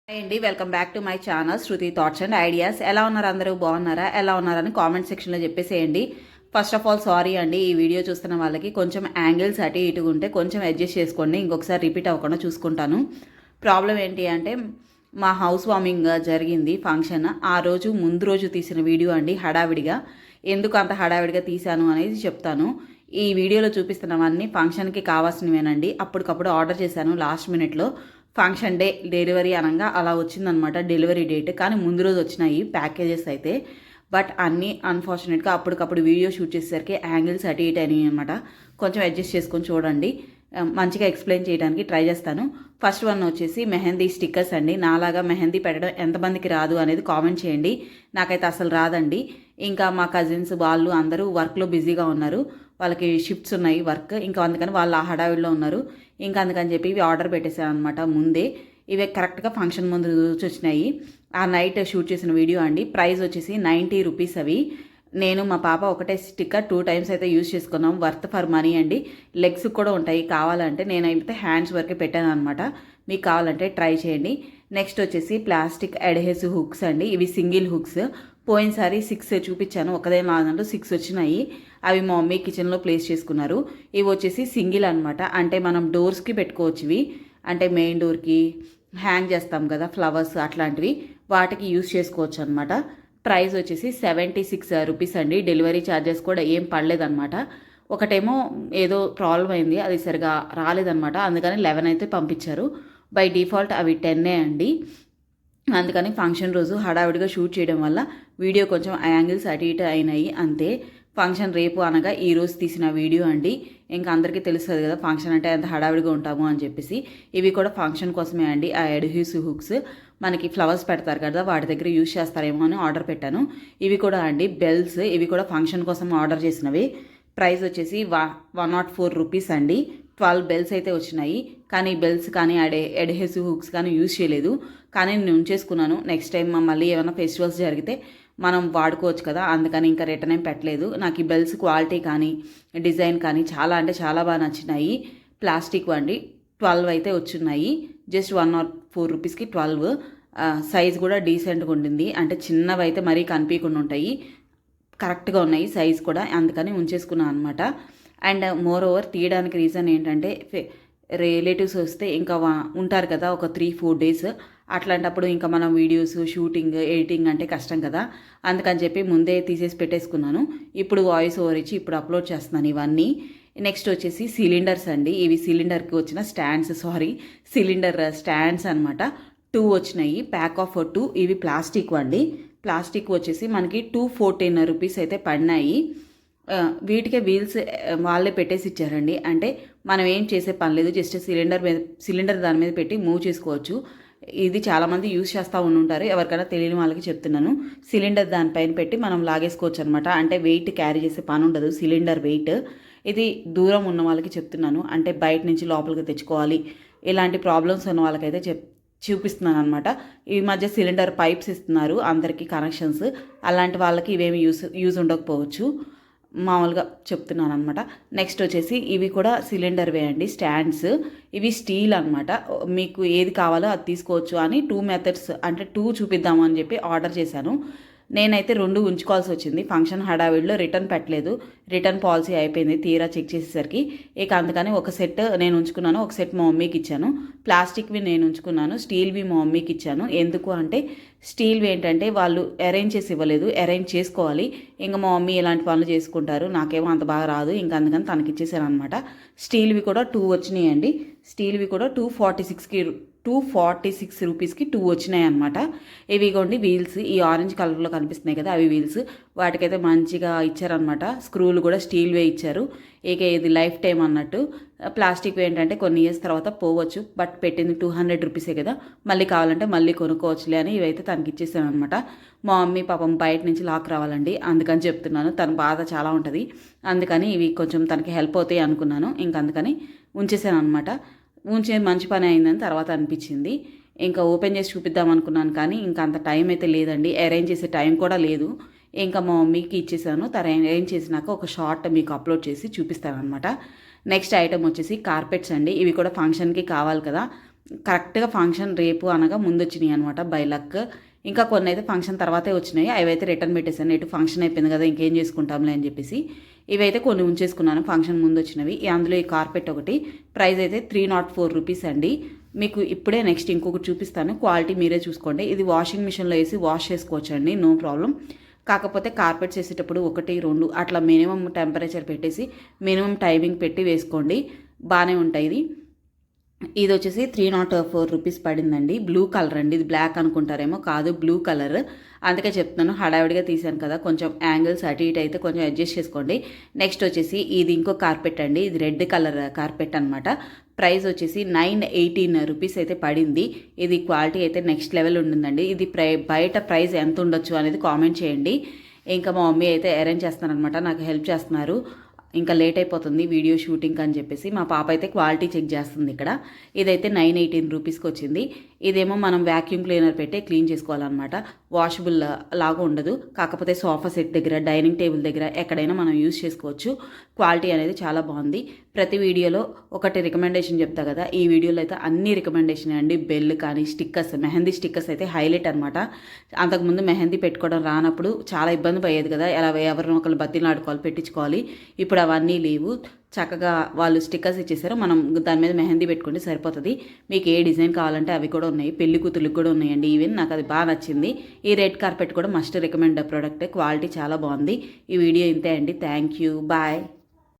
Hi అండి, welcome back to my channel Shruti thoughts and ideas. ఎలా ఉన్నారు? అందరూ బాగున్నారా? ఎలా ఉన్నారని కామెంట్ సెక్షన్లో చెప్పేసేయండి. ఫస్ట్ ఆఫ్ ఆల్ సారీ అండి, ఈ వీడియో చూస్తున్న వాళ్ళకి కొంచెం యాంగిల్స్ అటు ఇటుగా ఉంటే కొంచెం అడ్జస్ట్ చేసుకోండి. ఇంకొకసారి రిపీట్ అవ్వకుండా చూసుకుంటాను. ప్రాబ్లం ఏంటి అంటే మా హౌస్ వార్మింగ్ జరిగింది ఫంక్షన్. ఆ రోజు ముందు రోజు తీసిన వీడియో అండి, హడావిడిగా. ఎందుకు అంత హడావిడిగా తీశాను అనేది చెప్తాను. ఈ వీడియోలో చూపిస్తున్నవన్నీ ఫంక్షన్కి కావాల్సినవేనండి. అప్పటికప్పుడు ఆర్డర్ చేశాను లాస్ట్ మినిట్లో. ఫంక్షన్ డే డెలివరీ అనగా అలా వచ్చిందనమాట డెలివరీ డేట్. కానీ ముందు రోజు వచ్చినాయి ప్యాకేజెస్ అయితే. బట్ అన్నీ అన్ఫార్చునేట్గా అప్పటికప్పుడు వీడియో షూట్ చేసేసరికి యాంగిల్స్ అటు ఇటు అయినాయి అనమాట. కొంచెం అడ్జస్ట్ చేసుకొని చూడండి. మంచిగా ఎక్స్ప్లెయిన్ చేయడానికి ట్రై చేస్తాను. ఫస్ట్ వన్ వచ్చేసి మెహందీ స్టిక్కర్స్ అండి. నాలాగా మెహందీ పెట్టడం ఎంతమందికి రాదు అనేది కామెంట్ చేయండి. నాకైతే అసలు రాదండి. ఇంకా మా కజిన్స్ వాళ్ళు అందరూ వర్క్లో బిజీగా ఉన్నారు. వాళ్ళకి షిఫ్ట్స్ ఉన్నాయి వర్క్. ఇంకా అందుకని వాళ్ళు ఆ హడావిడిలో ఉన్నారు. ఇంకా అందుకని చెప్పి ఇవి ఆర్డర్ పెట్టేశాను అనమాట ముందే. ఇవి కరెక్ట్గా ఫంక్షన్ ముందు రోజు వచ్చినాయి. ఆ నైట్ షూట్ చేసిన వీడియో అండి. ప్రైస్ వచ్చేసి 90 రూపీస్ అవి. నేను మా పాప ఒకటే స్టిక్కర్ 2 టైమ్స్ అయితే యూజ్ చేసుకున్నాం. వర్త్ ఫర్ మనీ అండి. లెగ్స్ కూడా ఉంటాయి కావాలంటే. నేనైతే హ్యాండ్స్ వరకే పెట్టాను అనమాట. మీకు కావాలంటే ట్రై చేయండి. నెక్స్ట్ వచ్చేసి ప్లాస్టిక్ అడ్హెసివ్ హుక్స్ అండి. ఇవి సింగిల్ హుక్స్. పోయినసారి 6 చూపించాను, ఒకదే దాంట్లో 6 వచ్చినాయి. అవి మా మమ్మీ కిచెన్లో ప్లేస్ చేసుకున్నారు. ఇవి వచ్చేసి సింగిల్ అనమాట. అంటే మనం డోర్స్కి పెట్టుకోవచ్చు ఇవి. అంటే మెయిన్ డోర్కి హ్యాంగ్ చేస్తాం కదా ఫ్లవర్స్ అట్లాంటివి, వాటికి యూస్ చేసుకోవచ్చు అనమాట. ప్రైస్ వచ్చేసి 76 రూపీస్ అండి. డెలివరీ ఛార్జెస్ కూడా ఏం పడలేదన్నమాట. ఒకటేమో ఏదో ప్రాబ్లం అయింది, అది సరిగా రాలేదన్నమాట. అందుకని 11 అయితే పంపించారు. బై డిఫాల్ట్ అవి 10 అండి. అందుకని ఫంక్షన్ రోజు హడావిడిగా షూట్ చేయడం వల్ల వీడియో కొంచెం యాంగిల్స్ అటు ఇటు అయినాయి అంతే. ఫంక్షన్ రేపు అనగా ఈరోజు తీసిన వీడియో అండి. ఇంకా అందరికీ తెలుస్తుంది కదా ఫంక్షన్ అంటే ఎంత హడావిడిగా ఉంటాము అని చెప్పేసి. ఇవి కూడా ఫంక్షన్ కోసమే అండి. ఆ అడ్హెసివ్ హుక్స్ మనకి ఫ్లవర్స్ పెడతారు కదా, వాటి దగ్గర యూజ్ చేస్తారేమో అని ఆర్డర్ పెట్టాను. ఇవి కూడా అండి బెల్స్. ఇవి కూడా ఫంక్షన్ కోసం ఆర్డర్ చేసినవి. ప్రైస్ వచ్చేసి 104 రూపీస్ అండి. 12 బెల్స్ అయితే వచ్చినాయి. కానీ బెల్స్ కానీ అడ్హెసివ్ హుక్స్ కానీ యూజ్ చేయలేదు. కానీ నేను ఉంచేసుకున్నాను. నెక్స్ట్ టైం మళ్ళీ ఏమైనా ఫెస్టివల్స్ జరిగితే మనం వాడుకోవచ్చు కదా, అందుకని ఇంకా రిటర్న్ ఏం పెట్టలేదు. నాకు ఈ బెల్స్ క్వాలిటీ కానీ డిజైన్ కానీ చాలా అంటే చాలా బాగా నచ్చినాయి. ప్లాస్టిక్ అండి. 12 అయితే వచ్చున్నాయి. జస్ట్ 104 రూపీస్కి 12. సైజ్ కూడా డీసెంట్గా ఉండింది. అంటే చిన్నవి అయితే మరీ కనిపించకుండా ఉంటాయి, కరెక్ట్గా ఉన్నాయి సైజ్ కూడా. అందుకని ఉంచేసుకున్నాను అనమాట. అండ్ మోర్ ఓవర్ తీయడానికి రీజన్ ఏంటంటే రిలేటివ్స్ వస్తే ఇంకా ఉంటారు కదా ఒక 3-4 డేస్. అట్లాంటప్పుడు ఇంకా మనం వీడియోస్ షూటింగ్ ఎడిటింగ్ అంటే కష్టం కదా. అందుకని చెప్పి ముందే తీసేసి పెట్టేసుకున్నాను. ఇప్పుడు వాయిస్ ఓవర్ ఇచ్చి ఇప్పుడు అప్లోడ్ చేస్తున్నాను ఇవన్నీ. నెక్స్ట్ వచ్చేసి సిలిండర్స్ అండి. ఇవి సిలిండర్కి వచ్చిన సిలిండర్ స్టాండ్స్ అనమాట. 2 వచ్చినాయి, ప్యాక్ ఆఫ్ 2. ఇవి ప్లాస్టిక్ అండి. ప్లాస్టిక్ వచ్చేసి మనకి 214 రూపీస్ అయితే పడినాయి. వీటికే వీల్స్ వాళ్ళే పెట్టేసి ఇచ్చారండి. అంటే మనం ఏం చేసే పని లేదు, జస్ట్ సిలిండర్ దాని మీద పెట్టి మూవ్ చేసుకోవచ్చు. ఇది చాలామంది యూజ్ చేస్తూ ఉంటారు. ఎవరికైనా తెలియని వాళ్ళకి చెప్తున్నాను. సిలిండర్ దానిపైన పెట్టి మనం లాగేసుకోవచ్చు అనమాట. అంటే వెయిట్ క్యారీ చేసే పని ఉండదు సిలిండర్ వెయిట్. ఇది దూరం ఉన్న వాళ్ళకి చెప్తున్నాను. అంటే బయట నుంచి లోపలికి తెచ్చుకోవాలి ఇలాంటి ప్రాబ్లమ్స్ ఉన్న వాళ్ళకైతే చూపిస్తున్నాను అనమాట. ఈ మధ్య సిలిండర్ పైప్స్ ఇస్తున్నారు అందరికీ కనెక్షన్స్. అలాంటి వాళ్ళకి ఇవేమి యూజ్ ఉండకపోవచ్చు, మామూలుగా చెప్తున్నాను అనమాట. నెక్స్ట్ వచ్చేసి ఇవి కూడా సిలిండర్వే అండి స్టాండ్స్. ఇవి స్టీల్ అనమాట. మీకు ఏది కావాలో అది తీసుకోవచ్చు అని 2 మెథడ్స్ అంటే 2 చూపిద్దాము అని చెప్పి ఆర్డర్ చేశాను. నేనైతే 2 ఉంచుకోవాల్సి వచ్చింది. ఫంక్షన్ హడావిడిలో రిటర్న్ పెట్టలేదు. రిటర్న్ పాలసీ అయిపోయింది తీరా చెక్ చేసేసరికి. ఇక అందుకని ఒక సెట్ నేను ఉంచుకున్నాను, ఒక సెట్ మా మమ్మీకి ఇచ్చాను. ప్లాస్టిక్వి నేను ఉంచుకున్నాను, స్టీల్వి మా మమ్మీకి ఇచ్చాను. ఎందుకు అంటే స్టీల్వి ఏంటంటే వాళ్ళు అరేంజ్ చేసి ఇవ్వలేదు, అరేంజ్ చేసుకోవాలి. ఇంకా మా మమ్మీ ఇలాంటి పనులు చేసుకుంటారు, నాకేమో అంత బాగా రాదు. ఇంకా అందుకని తనకి ఇచ్చేసాను అనమాట. స్టీల్వి కూడా 2 వచ్చినాయండి. స్టీల్వి కూడా 246 రూపీస్కి 2 వచ్చినాయి అనమాట. ఇవి కొండి వీల్స్. ఈ ఆరెంజ్ కలర్లో కనిపిస్తున్నాయి కదా, అవి వీల్స్. వాటికైతే మంచిగా ఇచ్చారనమాట. స్క్రూలు కూడా స్టీల్వే ఇచ్చారు. ఇక ఇది లైఫ్ టైం అన్నట్టు. ప్లాస్టిక్ ఏంటంటే కొన్ని ఇయర్స్ తర్వాత పోవచ్చు. బట్ పెట్టింది 200 రూపీసే కదా, మళ్ళీ కావాలంటే మళ్ళీ కొనుక్కోవచ్చులే అని ఇవైతే తనకి ఇచ్చేసాను అనమాట. మా మమ్మీ పాపం బయట నుంచి లాక్ రావాలండి, అందుకని చెప్తున్నాను. తన బాధ చాలా ఉంటుంది, అందుకని ఇవి కొంచెం తనకి హెల్ప్ అవుతాయి అనుకున్నాను. ఇంక అందుకని ఉంచేసాను అనమాట. ఉంచే మంచి పని అయిందని తర్వాత అనిపించింది. ఇంకా ఓపెన్ చేసి చూపిద్దాం అనుకున్నాను, కానీ ఇంకా అంత టైం అయితే లేదండి. అరేంజ్ చేసే టైం కూడా లేదు. ఇంకా మా మమ్మీకి ఇచ్చేసాను. తను అరేంజ్ చేసినాక ఒక షార్ట్ మీకు అప్లోడ్ చేసి చూపిస్తాను అనమాట. నెక్స్ట్ ఐటమ్ వచ్చేసి కార్పెట్స్ అండి. ఇవి కూడా ఫంక్షన్కి కావాలి కదా, కరెక్ట్గా ఫంక్షన్ రేపు అనగా ముందు వచ్చినాయి అనమాట బై లక్. ఇంకా కొన్ని అయితే ఫంక్షన్ తర్వాతే వచ్చినాయి, అవి అయితే రిటర్న్ పెట్టేసాను. ఎటు ఫంక్షన్ అయిపోయింది కదా ఇంకేం చేసుకుంటాంలే అని చెప్పేసి ఇవైతే కొన్ని ఉంచేసుకున్నాను ఫంక్షన్ ముందు వచ్చినవి. అందులో ఈ కార్పెట్ ఒకటి, ప్రైస్ అయితే 304 రూపీస్ అండి. మీకు ఇప్పుడే నెక్స్ట్ ఇంకొకటి చూపిస్తాను, క్వాలిటీ మీరే చూసుకోండి. ఇది వాషింగ్ మిషన్లో వేసి వాష్ చేసుకోవచ్చు అండి, నో ప్రాబ్లం. కాకపోతే కార్పెట్స్ వేసేటప్పుడు 1, 2 అట్లా మినిమం టెంపరేచర్ పెట్టేసి మినిమం టైమింగ్ పెట్టి వేసుకోండి, బాగానే ఉంటాయి. ఇది వచ్చేసి 304 రూపీస్ పడిందండి. బ్లూ కలర్ అండి, ఇది బ్లాక్ అనుకుంటారేమో, కాదు బ్లూ కలర్. అందుకే చెప్తున్నాను, హడావిడిగా తీసాను కదా, కొంచెం యాంగిల్స్ అటు ఇటు అయితే కొంచెం అడ్జస్ట్ చేసుకోండి. నెక్స్ట్ వచ్చేసి ఇది ఇంకో కార్పెట్ అండి, ఇది రెడ్ కలర్ కార్పెట్ అనమాట. ప్రైస్ వచ్చేసి 918 రూపీస్ అయితే పడింది. ఇది క్వాలిటీ అయితే నెక్స్ట్ లెవెల్ ఉంటుందండి. ఇది బయట ప్రైస్ ఎంత ఉండొచ్చు అనేది కామెంట్ చేయండి. ఇంకా మా మమ్మీ అయితే అరేంజ్ చేస్తున్నారనమాట, నాకు హెల్ప్ చేస్తున్నారు. ఇంకా లేట్ అయిపోతుంది వీడియో షూటింగ్ అని చెప్పేసి మా పాప అయితే క్వాలిటీ చెక్ చేస్తుంది ఇక్కడ. ఇదైతే 918 రూపీస్కి వచ్చింది. ఇదేమో మనం వ్యాక్యూమ్ క్లీనర్ పెట్టి క్లీన్ చేసుకోవాలన్నమాట, వాషబుల్ లాగా ఉండదు. కాకపోతే సోఫా సెట్ దగ్గర, డైనింగ్ టేబుల్ దగ్గర ఎక్కడైనా మనం యూజ్ చేసుకోవచ్చు. క్వాలిటీ అనేది చాలా బాగుంది. ప్రతి వీడియోలో ఒకటి రికమెండేషన్ చెప్తా కదా, ఈ వీడియోలో అయితే అన్ని రికమెండేషన్ అండి. బెల్ కానీ స్టిక్కర్స్, మెహందీ స్టిక్కర్స్ అయితే హైలైట్ అనమాట. అంతకుముందు మెహందీ పెట్టుకోవడం రానప్పుడు చాలా ఇబ్బంది పోయేది కదా, ఎలా ఎవరినో ఒకళ్ళు బతిలాడుకోవాలి, పెట్టించుకోవాలి. ఇప్పుడు అవన్నీ లేవు, చక్కగా వాళ్ళు స్టిక్కర్స్ ఇచ్చేసారు, మనం దాని మీద మెహందీ పెట్టుకుంటే సరిపోతుంది. మీకు ఏ డిజైన్ కావాలంటే అవి కూడా ఉన్నాయి, పెళ్లి కూతుర్లకు కూడా ఉన్నాయండి. ఈవెన్ నాకు అది బాగా నచ్చింది. ఈ రెడ్ కార్పెట్ కూడా మస్ట్ రికమెండ్ ప్రోడక్ట్, క్వాలిటీ చాలా బాగుంది. ఈ వీడియో ఇంతే అండి, థ్యాంక్ యూ, బాయ్.